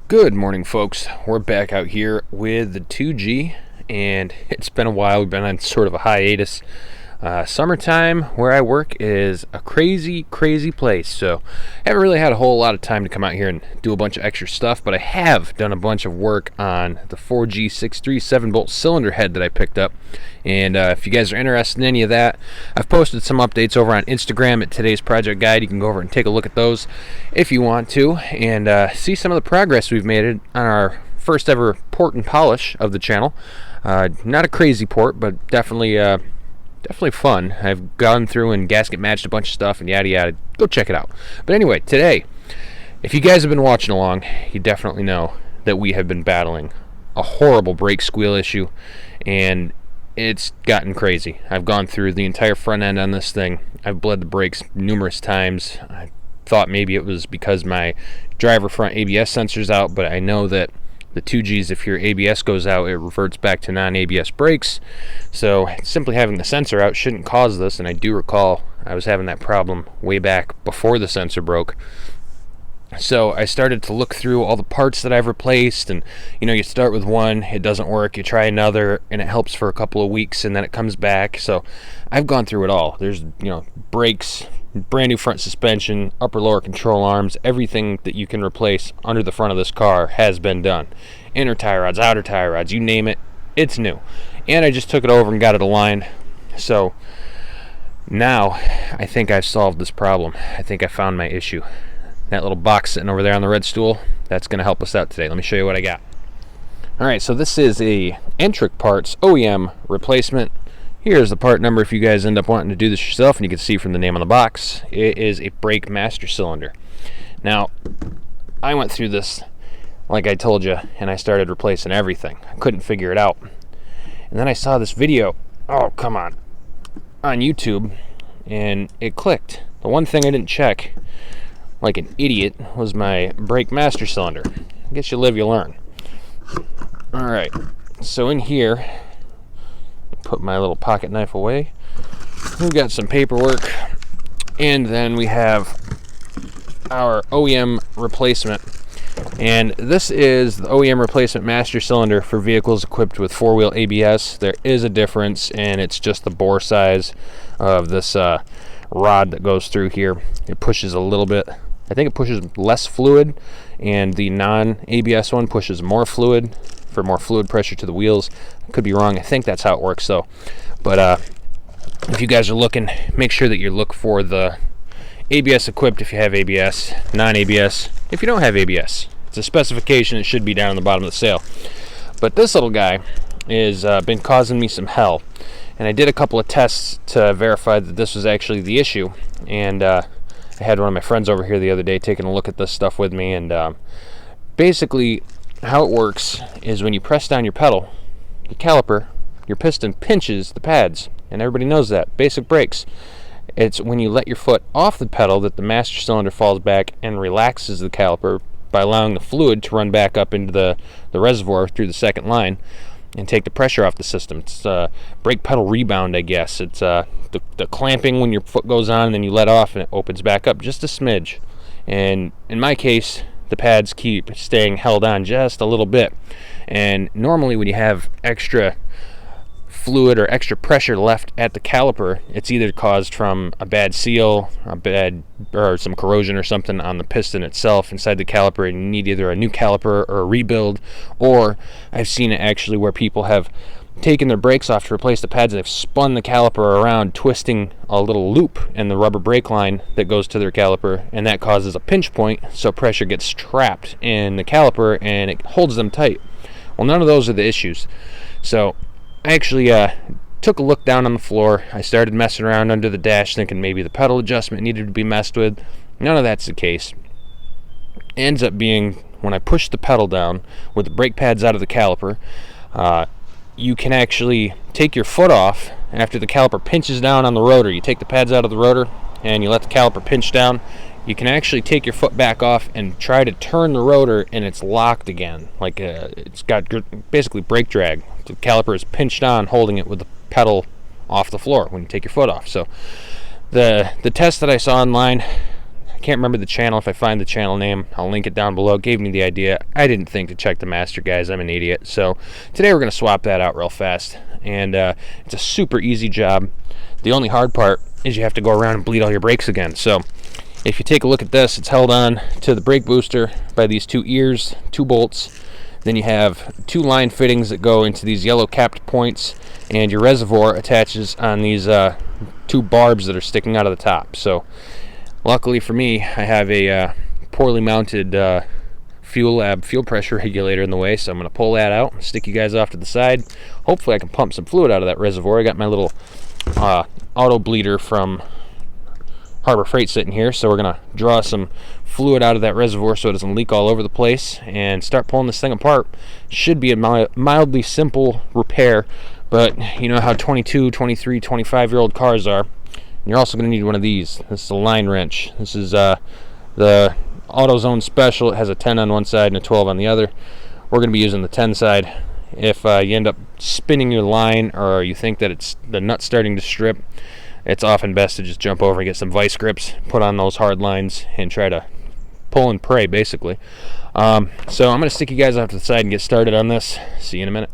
Good morning, folks. We're back out here with the 2G, and it's been a while. We've been on sort of a hiatus. Summertime where I work is a crazy place, so I haven't really had a whole lot of time to come out here and do a bunch of extra stuff, but I have done a bunch of work on the 4G 637 bolt cylinder head that I picked up. And if you guys are interested in any of that, I've posted some updates over on Instagram at Today's Project Guide. You can go over and take a look at those if you want to, and see some of the progress we've made on our first ever port and polish of the channel. Not a crazy port, but definitely fun. I've gone through and gasket matched a bunch of stuff and yada yada. Go check it out. But anyway, today, if you guys have been watching along, you definitely know that we have been battling a horrible brake squeal issue, and it's gotten crazy. I've gone through the entire front end on this thing. I've bled the brakes numerous times. I thought maybe it was because my driver front ABS sensor's out, but I know that the 2Gs, if your ABS goes out, it reverts back to non-ABS brakes. So simply having the sensor out shouldn't cause this, and I do recall I was having that problem way back before the sensor broke. So I started to look through all the parts that I've replaced, and you start with one, it doesn't work, you try another, and it helps for a couple of weeks, and then it comes back. So I've gone through it all. There's brakes, brand new front suspension, upper lower control arms, everything that you can replace under the front of this car has been done. Inner tie rods, outer tie rods, you name it, it's new. And I just took it over and got it aligned. So now I think I've solved this problem. I think I found my issue. That little box sitting over there on the red stool, that's going to help us out today. Let me show you what I got. Alright, so this is a Entric Parts OEM replacement. Here's the part number if you guys end up wanting to do this yourself, and you can see from the name on the box, it is a brake master cylinder. Now, I went through this, like I told you, and I started replacing everything. I couldn't figure it out. And then I saw this video, on YouTube, and it clicked. The one thing I didn't check, like an idiot, was my brake master cylinder. I guess you live, you learn. Alright, so in here, put my little pocket knife away. We've got some paperwork, and then we have our OEM replacement. And this is the OEM replacement master cylinder for vehicles equipped with four-wheel ABS. There is a difference, and it's just the bore size of this rod that goes through here. It pushes a little bit. I think it pushes less fluid, and the non-ABS one pushes more fluid for more fluid pressure to the wheels. Could be wrong. I think that's how it works, though. But if you guys are looking, make sure that you look for the ABS equipped if you have ABS, non-ABS if you don't have ABS. It's a specification. It should be down on the bottom of the sale. But this little guy has been causing me some hell, and I did a couple of tests to verify that this was actually the issue. And I had one of my friends over here the other day taking a look at this stuff with me, and basically how it works is when you press down your pedal, your caliper, your piston pinches the pads, and everybody knows that. Basic brakes. It's when you let your foot off the pedal that the master cylinder falls back and relaxes the caliper by allowing the fluid to run back up into the reservoir through the second line and take the pressure off the system. It's brake pedal rebound, I guess. It's the clamping when your foot goes on and then you let off and it opens back up just a smidge. And in my case, the pads keep staying held on just a little bit. And normally when you have extra fluid or extra pressure left at the caliper, it's either caused from a bad seal, or some corrosion or something on the piston itself inside the caliper, and you need either a new caliper or a rebuild. Or I've seen it actually where people have taken their brakes off to replace the pads and they've spun the caliper around, twisting a little loop in the rubber brake line that goes to their caliper, and that causes a pinch point, so pressure gets trapped in the caliper and it holds them tight. Well, none of those are the issues. So I actually took a look down on the floor. I started messing around under the dash thinking maybe the pedal adjustment needed to be messed with. None of that's the case. ends up being when I push the pedal down with the brake pads out of the caliper, you can actually take your foot off after the caliper pinches down on the rotor. You take the pads out of the rotor and you let the caliper pinch down. You can actually take your foot back off and try to turn the rotor, and it's locked again. Like it's got basically brake drag. The caliper is pinched on, holding it with the pedal off the floor when you take your foot off. So the test that I saw online, I can't remember the channel. If I find the channel name, I'll link it down below. Gave me the idea. I didn't think to check the master, guys. I'm an idiot. So today we're going to swap that out real fast, and it's a super easy job. The only hard part is you have to go around and bleed all your brakes again. So if you take a look at this, it's held on to the brake booster by these two ears, two bolts. Then you have two line fittings that go into these yellow capped points, and your reservoir attaches on these two barbs that are sticking out of the top. So luckily for me, I have a poorly mounted fuel lab fuel pressure regulator in the way, so I'm going to pull that out, stick you guys off to the side. Hopefully I can pump some fluid out of that reservoir. I got my little auto bleeder from Harbor Freight sitting here, so we're going to draw some fluid out of that reservoir so it doesn't leak all over the place and start pulling this thing apart. Should be a mildly simple repair, but you know how 22, 23, 25-year-old cars are. You're also going to need one of these. This is a line wrench. This is the AutoZone Special. It has a 10 on one side and a 12 on the other. We're going to be using the 10 side. If you end up spinning your line, or you think that it's the nut starting to strip, it's often best to just jump over and get some vice grips, put on those hard lines, and try to pull and pray, basically. So I'm going to stick you guys off to the side and get started on this. See you in a minute.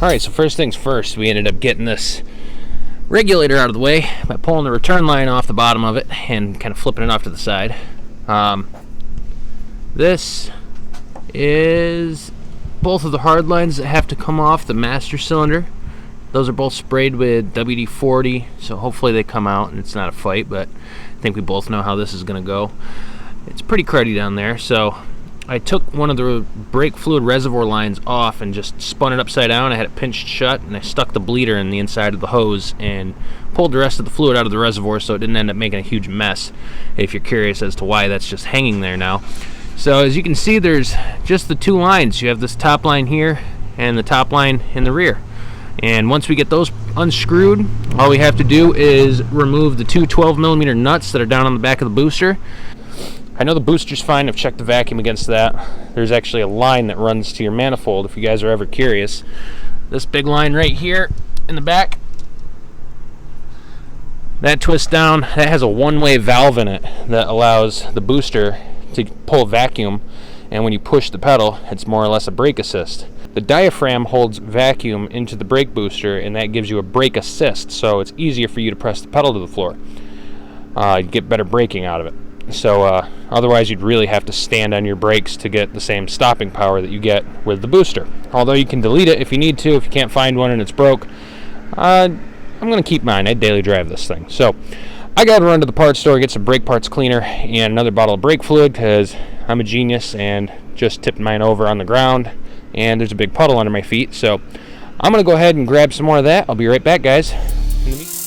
Alright, so first things first, we ended up getting this regulator out of the way by pulling the return line off the bottom of it and kind of flipping it off to the side. This is both of the hard lines that have to come off the master cylinder. Those are both sprayed with WD-40, so hopefully they come out and it's not a fight, but I think we both know how this is going to go. It's pretty cruddy down there, so I took one of the brake fluid reservoir lines off and just spun it upside down. I had it pinched shut, and I stuck the bleeder in the inside of the hose and pulled the rest of the fluid out of the reservoir so it didn't end up making a huge mess, if you're curious as to why that's just hanging there now. So as you can see, there's just the two lines. You have this top line here and the top line in the rear. And once we get those unscrewed, all we have to do is remove the two 12mm nuts that are down on the back of the booster. I know the booster's fine. I've checked the vacuum against that. There's actually a line that runs to your manifold if you guys are ever curious. This big line right here in the back, that twists down. That has a one-way valve in it that allows the booster to pull vacuum, and when you push the pedal, it's more or less a brake assist. The diaphragm holds vacuum into the brake booster, and that gives you a brake assist, so it's easier for you to press the pedal to the floor. You get better braking out of it. So otherwise you'd really have to stand on your brakes to get the same stopping power that you get with the booster. Although you can delete it if you need to, if you can't find one and it's broke. I'm going to keep mine. I daily drive this thing. So I got to run to the parts store, get some brake parts cleaner and another bottle of brake fluid, because I'm a genius and just tipped mine over on the ground and there's a big puddle under my feet. So I'm going to go ahead and grab some more of that. I'll be right back, guys. In the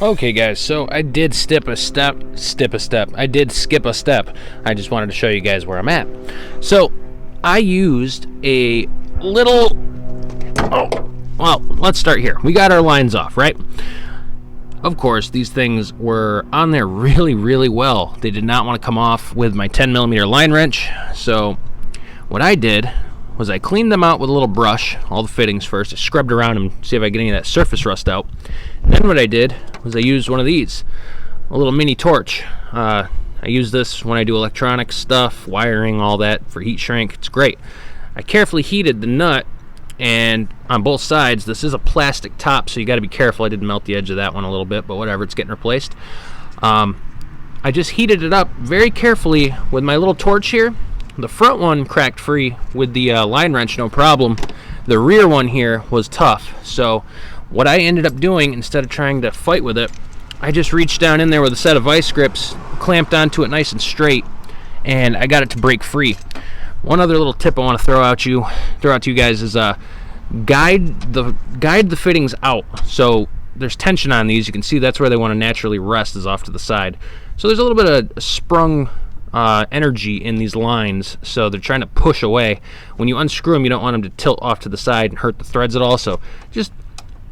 Okay guys, so I did skip a step. I did skip a step. I just wanted to show you guys where I'm at. So I used a little, well, let's start here. We got our lines off, right? Of course, these things were on there really well. They did not want to come off with my 10mm line wrench. So what I did was I cleaned them out with a little brush, all the fittings first. I scrubbed around them, see if I get any of that surface rust out. Then what I did was I used one of these, a little mini torch. I use this when I do electronic stuff, wiring, all that, for heat shrink. It's great. I carefully heated the nut, and on both sides, this is a plastic top, so you got to be careful. I did melt the edge of that one a little bit, but whatever, it's getting replaced. I just heated it up very carefully with my little torch here. The front one cracked free with the line wrench, no problem. The rear one here was tough, so what I ended up doing, instead of trying to fight with it, I just reached down in there with a set of vice grips, clamped onto it nice and straight, and I got it to break free. One other little tip I want to throw out to you guys is guide the fittings out. So there's tension on these. You can see that's where they want to naturally rest, is off to the side. So there's a little bit of sprung energy in these lines, so they're trying to push away. When you unscrew them, you don't want them to tilt off to the side and hurt the threads at all. So just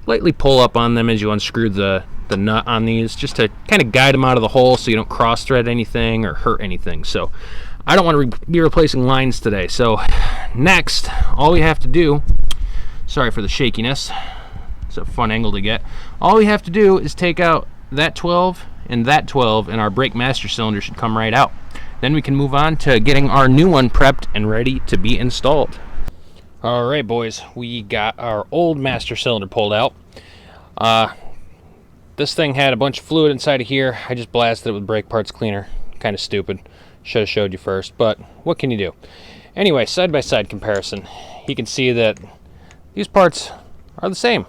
lightly pull up on them as you unscrew the nut on these, just to kind of guide them out of the hole so you don't cross thread anything or hurt anything. So I don't want to be replacing lines today. So next, all we have to do, sorry for the shakiness, it's a fun angle to get. All we have to do is take out that 12 and that 12, and our brake master cylinder should come right out. Then we can move on to getting our new one prepped and ready to be installed. All right, boys, we got our old master cylinder pulled out. This thing had a bunch of fluid inside of here. I just blasted it with brake parts cleaner. Kind of stupid. Should have showed you first, but what can you do? Anyway, side-by-side comparison. You can see that these parts are the same.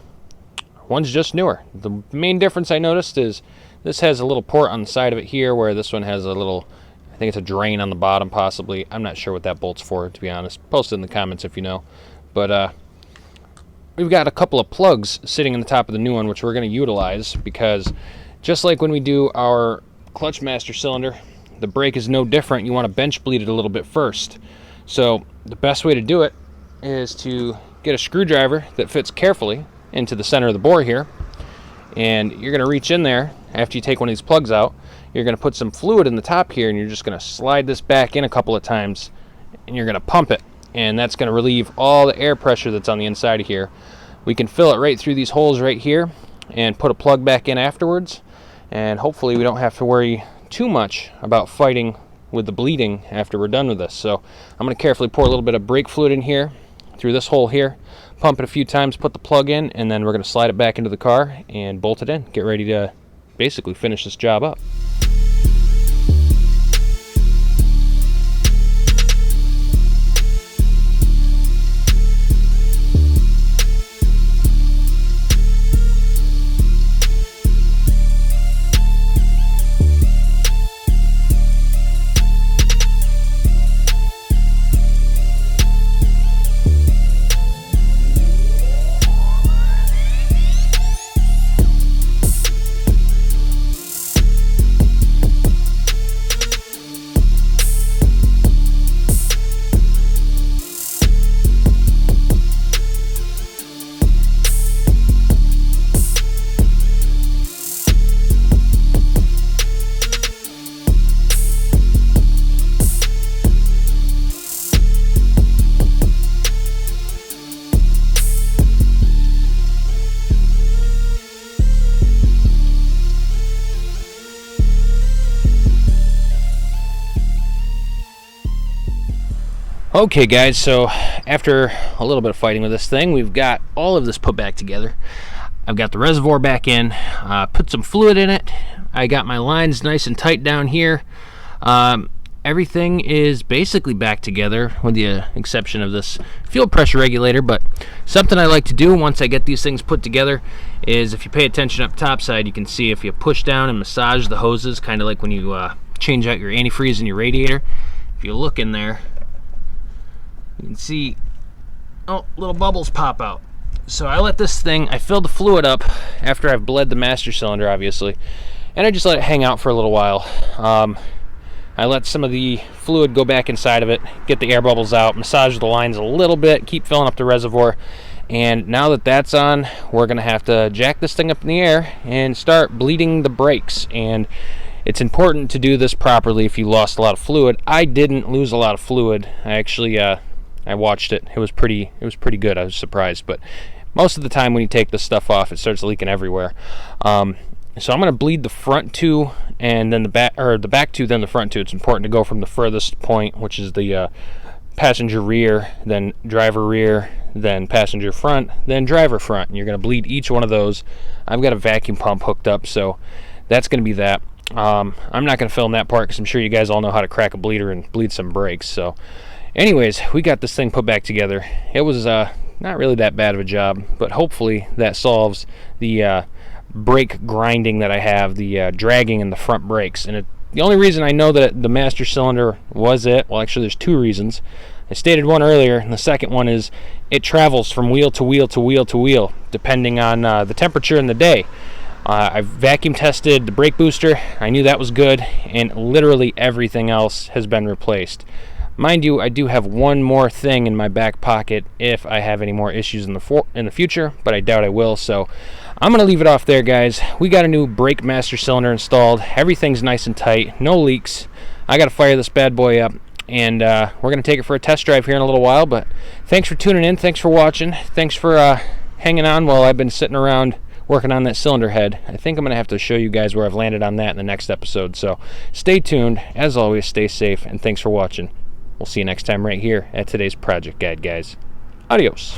One's just newer. The main difference I noticed is this has a little port on the side of it here, where this one has a little, I think it's a drain on the bottom possibly. I'm not sure what that bolt's for, to be honest. Post it in the comments if you know. But we've got a couple of plugs sitting in the top of the new one, which we're going to utilize, because just like when we do our clutch master cylinder, the brake is no different. You want to bench bleed it a little bit first. So the best way to do it is to get a screwdriver that fits carefully into the center of the bore here, and you're going to reach in there after you take one of these plugs out. You're going to put some fluid in the top here, and you're just going to slide this back in a couple of times, and you're going to pump it, and that's going to relieve all the air pressure that's on the inside of here. We can fill it right through these holes right here and put a plug back in afterwards, and hopefully we don't have to worry too much about fighting with the bleeding after we're done with this. So I'm going to carefully pour a little bit of brake fluid in here through this hole here, pump it a few times, put the plug in, and then we're going to slide it back into the car and bolt it in. Get ready to basically finish this job up. Okay guys, so after a little bit of fighting with this thing, we've got all of this put back together. I've got the reservoir back in, put some fluid in it. I got my lines nice and tight down here. Everything is basically back together with the exception of this fuel pressure regulator, but something I like to do once I get these things put together is, if you pay attention up top side, you can see if you push down and massage the hoses, kind of like when you change out your antifreeze in your radiator. If you look in there, you can see, oh, little bubbles pop out. So I let this thing, I filled the fluid up after I've bled the master cylinder, obviously, and I just let it hang out for a little while. I let some of the fluid go back inside of it, get the air bubbles out, massage the lines a little bit, keep filling up the reservoir. And now that that's on, we're going to have to jack this thing up in the air and start bleeding the brakes. And it's important to do this properly if you lost a lot of fluid. I didn't lose a lot of fluid. I actually, I watched it. It was pretty good. I was surprised. But most of the time when you take this stuff off, it starts leaking everywhere. So I'm going to bleed the front two and then the back two, then the front two. It's important to go from the furthest point, which is the passenger rear, then driver rear, then passenger front, then driver front. And you're going to bleed each one of those. I've got a vacuum pump hooked up, so that's going to be that. I'm not going to film that part because I'm sure you guys all know how to crack a bleeder and bleed some brakes. So anyways, we got this thing put back together. It was not really that bad of a job, but hopefully that solves the brake grinding that I have, the dragging in the front brakes. And the only reason I know that the master cylinder was it, well, actually there's two reasons. I stated one earlier, and the second one is it travels from wheel to wheel to wheel to wheel, depending on the temperature in the day. I've vacuum tested the brake booster. I knew that was good, and literally everything else has been replaced. Mind you, I do have one more thing in my back pocket if I have any more issues in the future, but I doubt I will. So I'm going to leave it off there, guys. We got a new brake master cylinder installed. Everything's nice and tight, no leaks. I got to fire this bad boy up, and we're going to take it for a test drive here in a little while. But thanks for tuning in. Thanks for watching. Thanks for hanging on while I've been sitting around working on that cylinder head. I think I'm going to have to show you guys where I've landed on that in the next episode. So stay tuned. As always, stay safe, and thanks for watching. We'll see you next time right here at today's project guide, guys. Adios.